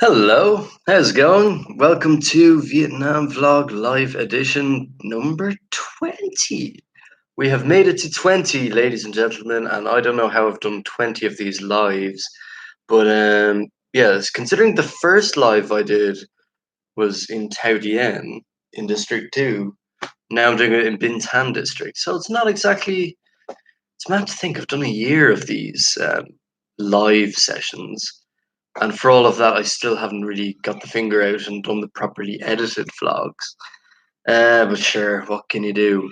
Hello, how's it going? Welcome to Vietnam Vlog Live Edition number 20. We have made it to 20, ladies and gentlemen, and I don't know how I've done 20 of these lives, but yes, considering the first live I did was in Tao Dien in District 2, now I'm doing it in Binh Tan District, so it's not exactly, it's mad to think I've done a year of these live sessions. And for all of that, I still haven't really got the finger out and done the properly edited vlogs. But sure, what can you do?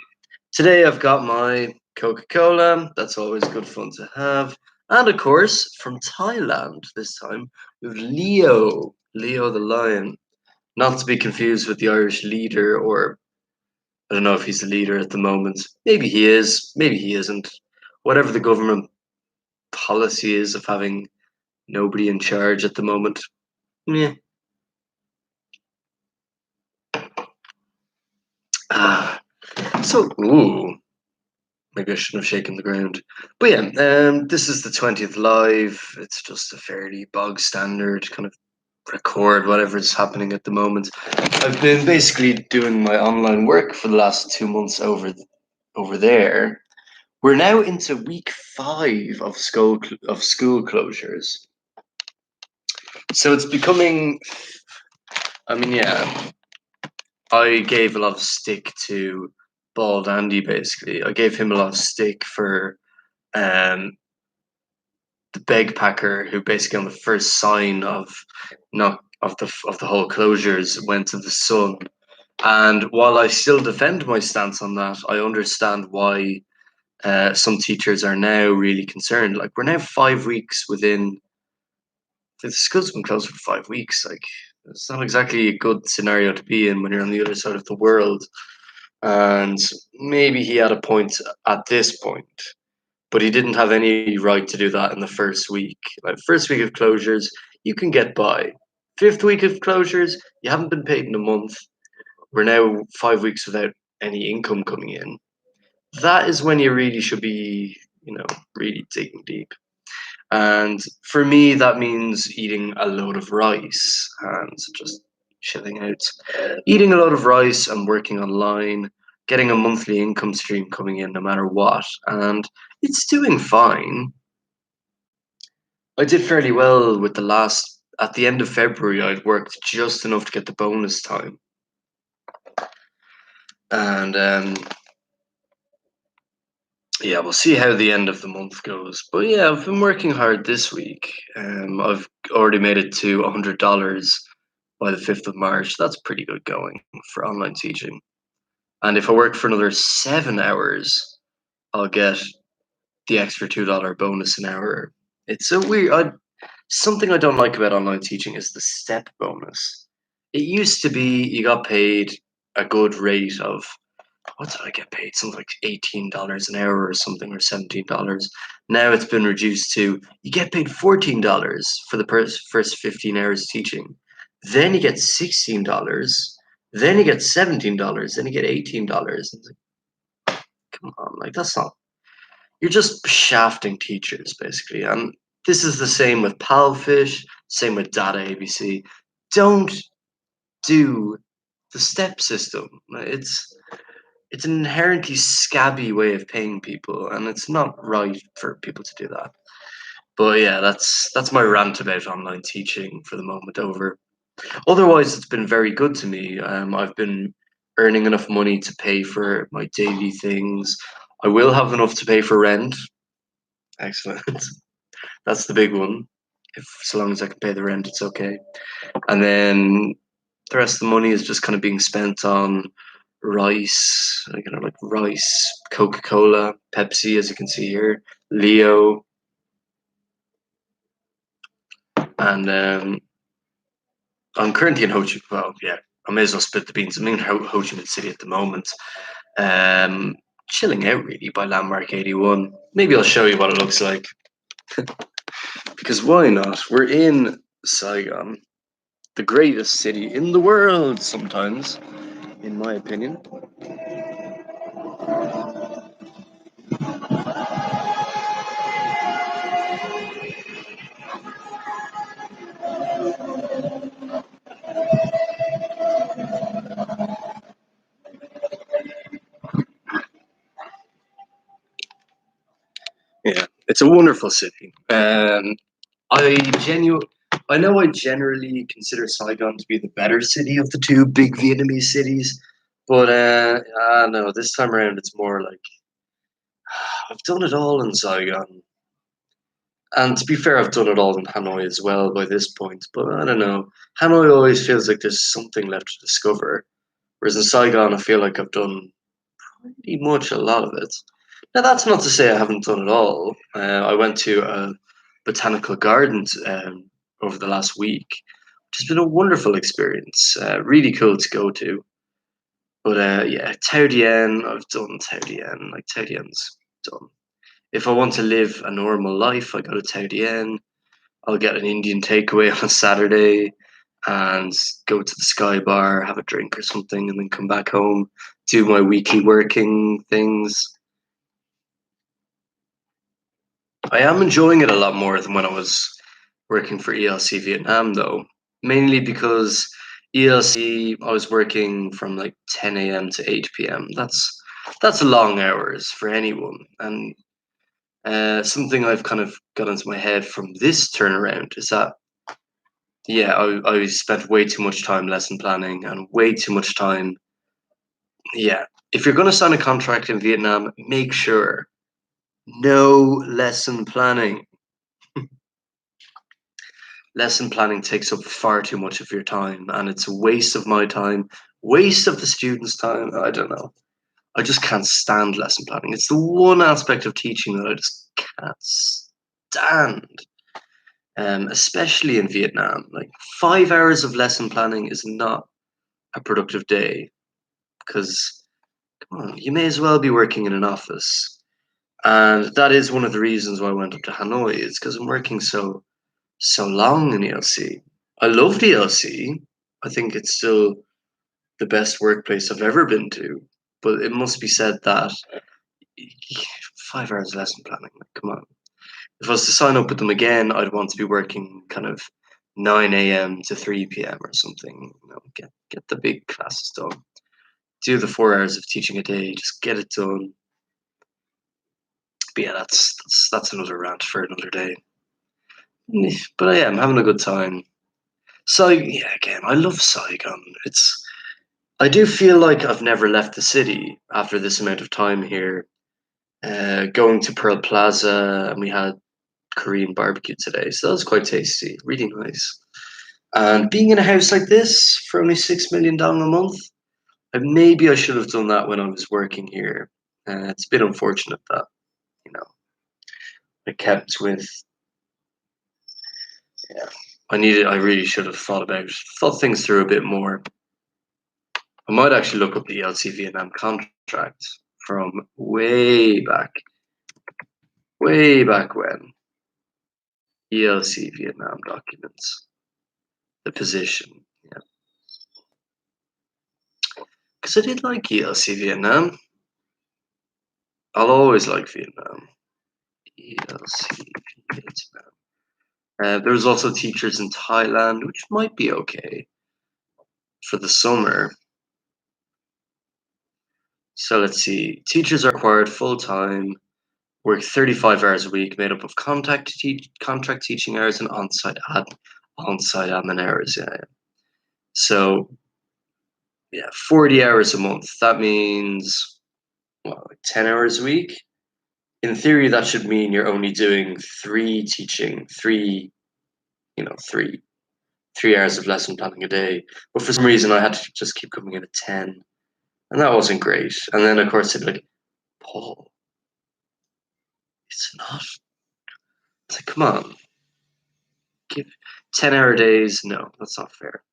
Today I've got my Coca-Cola. That's always good fun to have. And of course, from Thailand this time, with Leo the lion. Not to be confused with the Irish leader, or I don't know if he's the leader at the moment. Maybe he is, maybe he isn't. Whatever the government policy is of having nobody in charge at the moment. Yeah. Ah, ooh, maybe I shouldn't have shaken the ground. But yeah, this is the 20th live. It's just a fairly bog standard kind of record whatever's happening at the moment. I've been basically doing my online work for the last 2 months over there. We're now into week 5 of school closures. So it's becoming. I mean, yeah, I gave a lot of stick to Bald Andy. Basically, I gave him a lot of stick for um, the beg packer, who basically on the first sign of not of the whole closures went to the Sun. And while I still defend my stance on that, I understand why some teachers are now really concerned. Like, we're now 5 weeks within. The school's been closed for 5 weeks. Like, it's not exactly a good scenario to be in when you're on the other side of the world. And maybe he had a point at this point, but he didn't have any right to do that in the first week. Like, first week of closures, you can get by. Fifth week of closures, you haven't been paid in a month. We're now 5 weeks without any income coming in. That is when you really should be, really digging deep. And for me, that means eating a load of rice and just chilling out. Eating a lot of rice and working online, getting a monthly income stream coming in no matter what. And it's doing fine. I did fairly well with at the end of February, I'd worked just enough to get the bonus time. And yeah, we'll see how the end of the month goes. But yeah, I've been working hard this week. I've already made it to $100 by the 5th of March. That's pretty good going for online teaching. And if I work for another 7 hours, I'll get the extra $2 bonus an hour. It's so weird. Something I don't like about online teaching is the step bonus. It used to be you got paid a good rate of, what did I get paid? Something like $18 an hour or something, or $17. Now it's been reduced to you get paid $14 for the first 15 hours teaching. Then you get $16. Then you get $17. Then you get $18. Like, come on, like, that's not. You're just shafting teachers basically, and this is the same with Palfish, same with Data ABC. Don't do the step system. It's an inherently scabby way of paying people, and it's not right for people to do that. But yeah, that's my rant about online teaching for the moment over. Otherwise, it's been very good to me. I've been earning enough money to pay for my daily things. I will have enough to pay for rent. Excellent. That's the big one. If so long as I can pay the rent, it's okay. And then the rest of the money is just kind of being spent on rice, like rice, Coca-Cola, Pepsi, as you can see here, Leo, and I'm currently in Ho Chi. Well, yeah, I may as well split the beans. I'm in Ho Chi Minh City at the moment, chilling out really by Landmark 81. Maybe I'll show you what it looks like, because why not? We're in Saigon, the greatest city in the world. Sometimes, in my opinion. It's a wonderful city. I genu I know I generally consider Saigon to be the better city of the two big Vietnamese cities, but I don't know, this time around it's more like I've done it all in Saigon. And to be fair, I've done it all in Hanoi as well by this point, but I don't know. Hanoi always feels like there's something left to discover, whereas in Saigon, I feel like I've done pretty much a lot of it. Now, that's not to say I haven't done it all. I went to a botanical gardens over the last week, which has been a wonderful experience. Really cool to go to. But yeah, Tao Dien, I've done Tao Dien. Like Tao Dien's done. If I want to live a normal life, I go to Tao Dien. I'll get an Indian takeaway on a Saturday and go to the Sky Bar, have a drink or something, and then come back home, do my weekly working things. I am enjoying it a lot more than when I was working for ELC Vietnam, though, mainly because ELC, I was working from like 10 a.m. to 8 p.m. That's long hours for anyone, and something I've kind of got into my head from this turnaround is that yeah, I spent way too much time lesson planning and way too much time. Yeah, if you're going to sign a contract in Vietnam, make sure no lesson planning. Lesson planning takes up far too much of your time, and it's a waste of my time, waste of the students' time. I don't know. I just can't stand lesson planning. It's the one aspect of teaching that I just can't stand. Especially in Vietnam, like 5 hours of lesson planning is not a productive day because come on, you may as well be working in an office. And that is one of the reasons why I went up to Hanoi. It's because I'm working so long in ELC. I love the ELC. I think it's still the best workplace I've ever been to. But it must be said that 5 hours lesson planning. Like, come on. If I was to sign up with them again, I'd want to be working kind of 9 a.m. to 3 p.m. or something. You know, get the big classes done. Do the 4 hours of teaching a day. Just get it done. But yeah, that's another rant for another day. But I am having a good time. So yeah, again, I love Saigon. I do feel like I've never left the city after this amount of time here. Going to Pearl Plaza and we had Korean barbecue today, so that was quite tasty, really nice. And being in a house like this for only 6 million dong a month, maybe I should have done that when I was working here. It's a bit unfortunate that you know I kept with yeah. I really should have thought things through a bit more. I might actually look up the ELC Vietnam contract from way back when. ELC Vietnam documents, the position. Yeah, because I did like ELC Vietnam. I'll always like Vietnam. ELC Vietnam. There's also teachers in Thailand, which might be okay for the summer. So let's see. Teachers are required full time, work 35 hours a week, made up of contract teaching hours and on-site admin hours. Yeah, yeah. So yeah, 40 hours a month. That means well, like 10 hours a week. In theory, that should mean you're only doing three hours of lesson planning a day. But for some reason, I had to just keep coming in at 10, and that wasn't great. And then, of course, they'd be like, Paul, it's not. It's like, come on, give 10-hour days. No, that's not fair.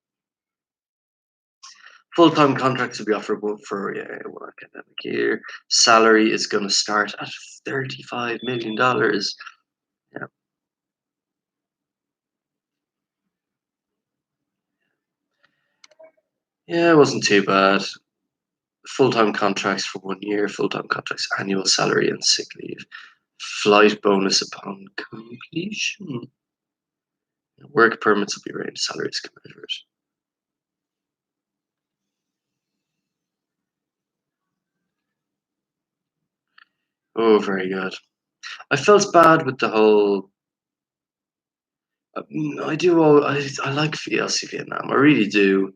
Full-time contracts will be offered for one academic year. Salary is going to start at $35 million. Yeah, yeah, it wasn't too bad. Full-time contracts for 1 year, full-time contracts, annual salary and sick leave, flight bonus upon completion. Work permits will be arranged, salaries commensurate. Oh, very good. I felt bad with the whole. I do. I like VLC Vietnam. I really do.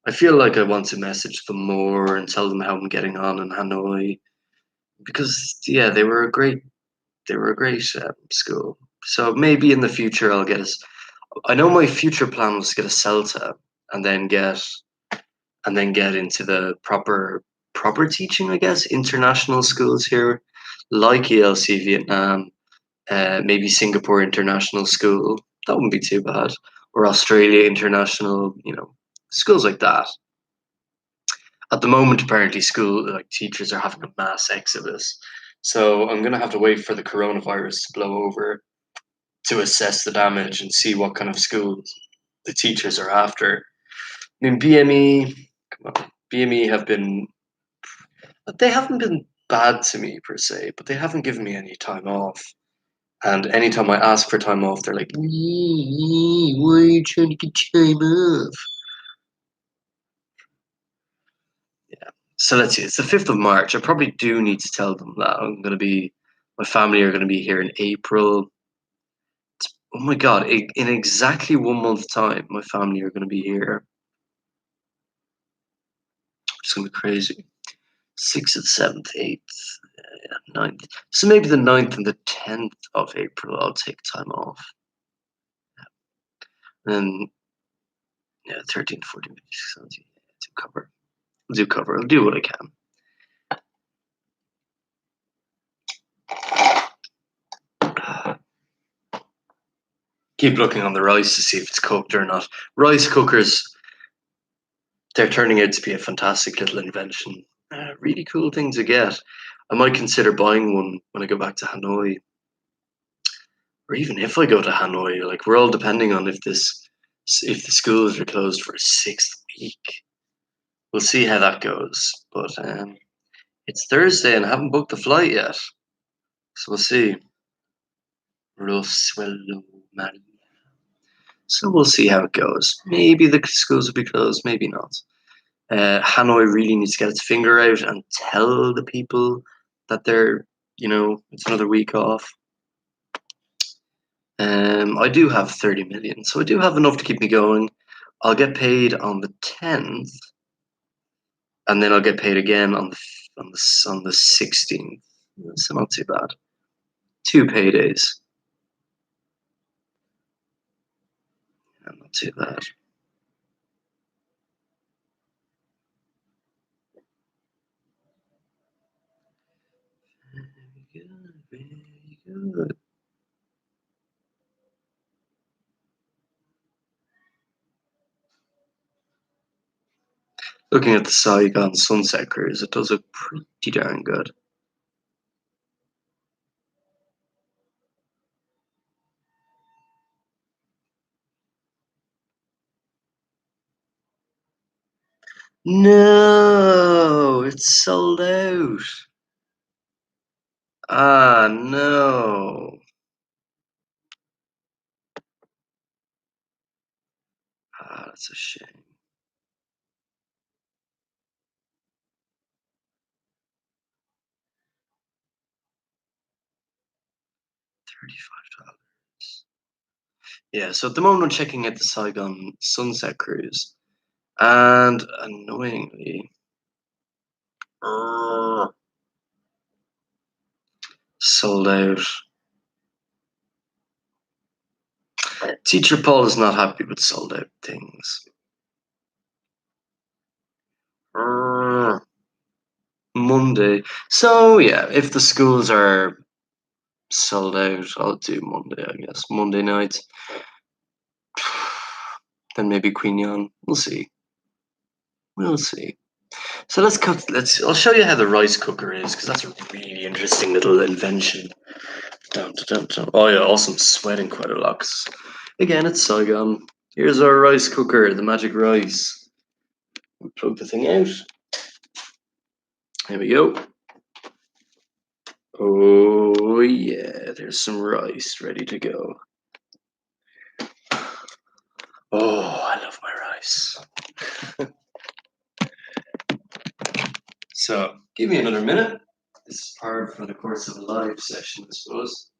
I feel like I want to message them more and tell them how I'm getting on in Hanoi because yeah, they were a great school. So maybe in the future I'll get a. I know my future plan was to get a CELTA and then get into the proper teaching. I guess international schools here, like ELC Vietnam, maybe Singapore International School. That wouldn't be too bad. Or Australia International, schools like that. At the moment, apparently, school like teachers are having a mass exodus. So I'm gonna have to wait for the coronavirus to blow over to assess the damage and see what kind of schools the teachers are after. I mean, BME, come on, BME have been, they haven't been bad to me per se, but they haven't given me any time off. And anytime I ask for time off, they're like, why are you trying to get time off? Yeah. So let's see, it's the 5th of March. I probably do need to tell them that my family are going to be here in April. Oh my God, in exactly 1 month time, my family are going to be here. It's going to be crazy. 6th and 7th, 8th, 9th. So maybe the 9th and the 10th of April, I'll take time off. And then, yeah, 13, 14, 15, 17, to cover. I'll do what I can. Keep looking on the rice to see if it's cooked or not. Rice cookers, they're turning out to be a fantastic little invention. Really cool thing to get. I might consider buying one when I go back to Hanoi. Or even if I go to Hanoi, like we're all depending on if the schools are closed for a 6th week. We'll see how that goes. But it's Thursday and I haven't booked the flight yet. So we'll see. Roswello Maria. So we'll see how it goes. Maybe the schools will be closed, maybe not. Hanoi really needs to get its finger out and tell the people that it's another week off. I do have 30 million, so I do have enough to keep me going. I'll get paid on the 10th, and then I'll get paid again on the 16th. So not too bad. 2 paydays. Not too bad. Very good, very good. Looking at the Saigon sunset cruise, it does look pretty darn good. No, it's sold out. Ah, no. Ah, that's a shame. $35. Yeah, so at the moment I'm checking out the Saigon Sunset Cruise, and annoyingly, sold out. Teacher Paul is not happy with sold out things. Monday. So yeah, if the schools are sold out, I'll do Monday, I guess. Monday night. Then maybe Queen Yan. We'll see. We'll see. So I'll show you how the rice cooker is, because that's a really interesting little invention. Dun, dun, dun. Oh yeah, awesome. Sweating quite a lot. Again, it's Saigon. Here's our rice cooker, the magic rice. We plug the thing out. There we go. Oh yeah, there's some rice ready to go. Oh, I love my rice. So, give me another minute. This is par for the course of a live session, I suppose.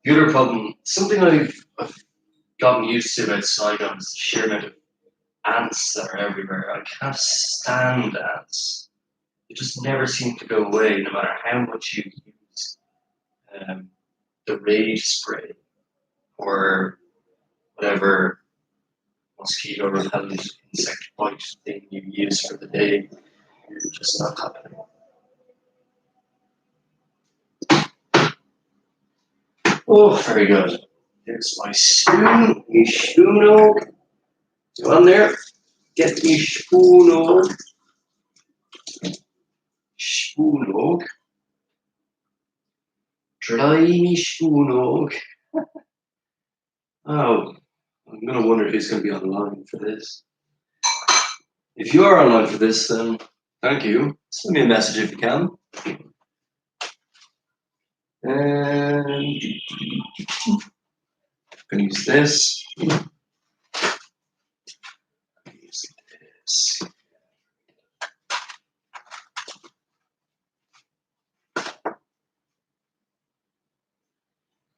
The other problem, something I've gotten used to about Saigon is the sheer amount of ants that are everywhere. I can't stand ants. They just never seem to go away, no matter how much you use the rage spray or whatever mosquito repellent insect bite thing you use for the day. It's just not happening. Oh, very good. There's my spoon, my spoon. Go on there. Get me spoon. Spoon. Dry me spoon. Oh, I'm going to wonder who's going to be online for this. If you are online for this, then thank you. Send me a message if you can. And I'm going to use this. Use this.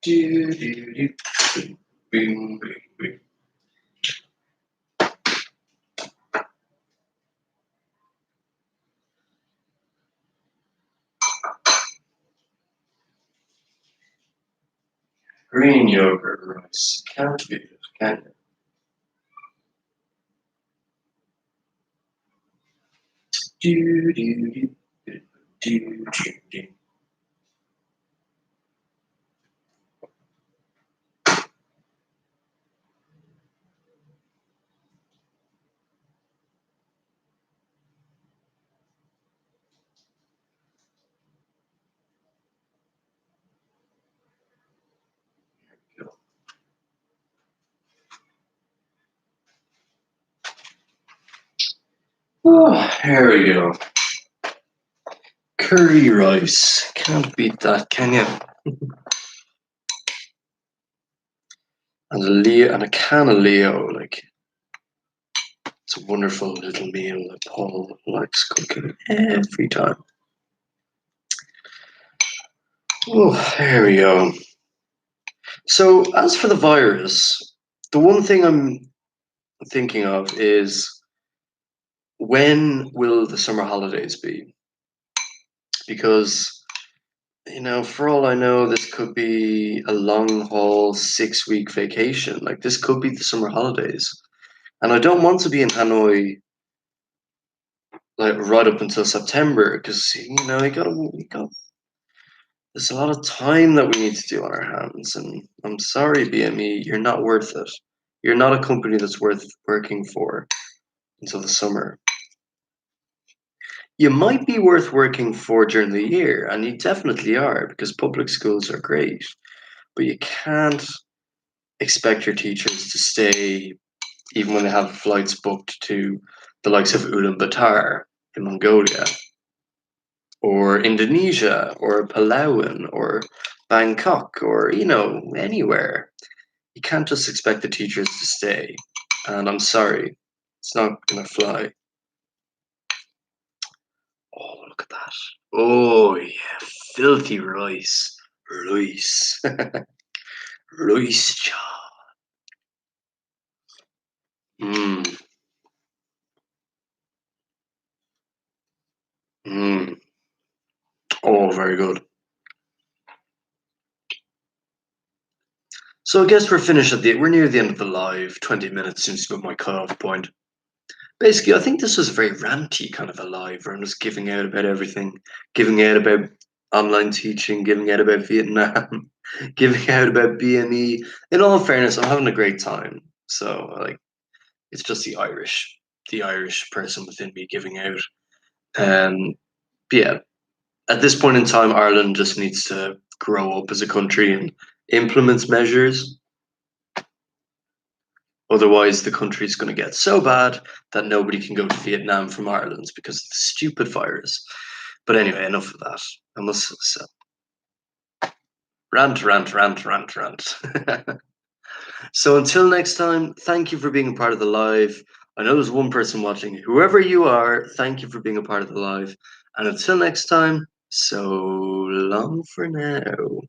Do, do, do. Bing, bing, bing. Green yogurt rice. Can't beat it, can you? Do, do, do, do, do, do, do. Oh, here we go. Curry rice. Can't beat that, can you? And a can of Leo, like it's a wonderful little meal that Paul likes cooking every time. Oh, there we go. So as for the virus, the one thing I'm thinking of is when will the summer holidays be? Because for all I know, this could be a long haul 6-week vacation. Like this could be the summer holidays. And I don't want to be in Hanoi like right up until September because we got there's a lot of time that we need to do on our hands. And I'm sorry, BME, you're not worth it. You're not a company that's worth working for until the summer. You might be worth working for during the year, and you definitely are because public schools are great, but you can't expect your teachers to stay even when they have flights booked to the likes of Ulaanbaatar in Mongolia, or Indonesia, or Palawan, or Bangkok, or anywhere. You can't just expect the teachers to stay. And I'm sorry, it's not gonna fly. Oh, look at that. Oh yeah, filthy rice. Rice. Rice jar. Mmm. Mmm. Oh, very good. So I guess we're near the end of the live. 20 minutes seems to be my cutoff point. Basically, I think this was a very ranty kind of a live where I'm just giving out about everything, giving out about online teaching, giving out about Vietnam, giving out about BME. In all fairness, I'm having a great time. So it's just the Irish person within me giving out. Yeah, at this point in time, Ireland just needs to grow up as a country and implement measures. Otherwise, the country is going to get so bad that nobody can go to Vietnam from Ireland because of the stupid virus. But anyway, enough of that. I must. Rant, rant, rant, rant, rant. So until next time, thank you for being a part of the live. I know there's one person watching. Whoever you are, thank you for being a part of the live. And until next time, so long for now.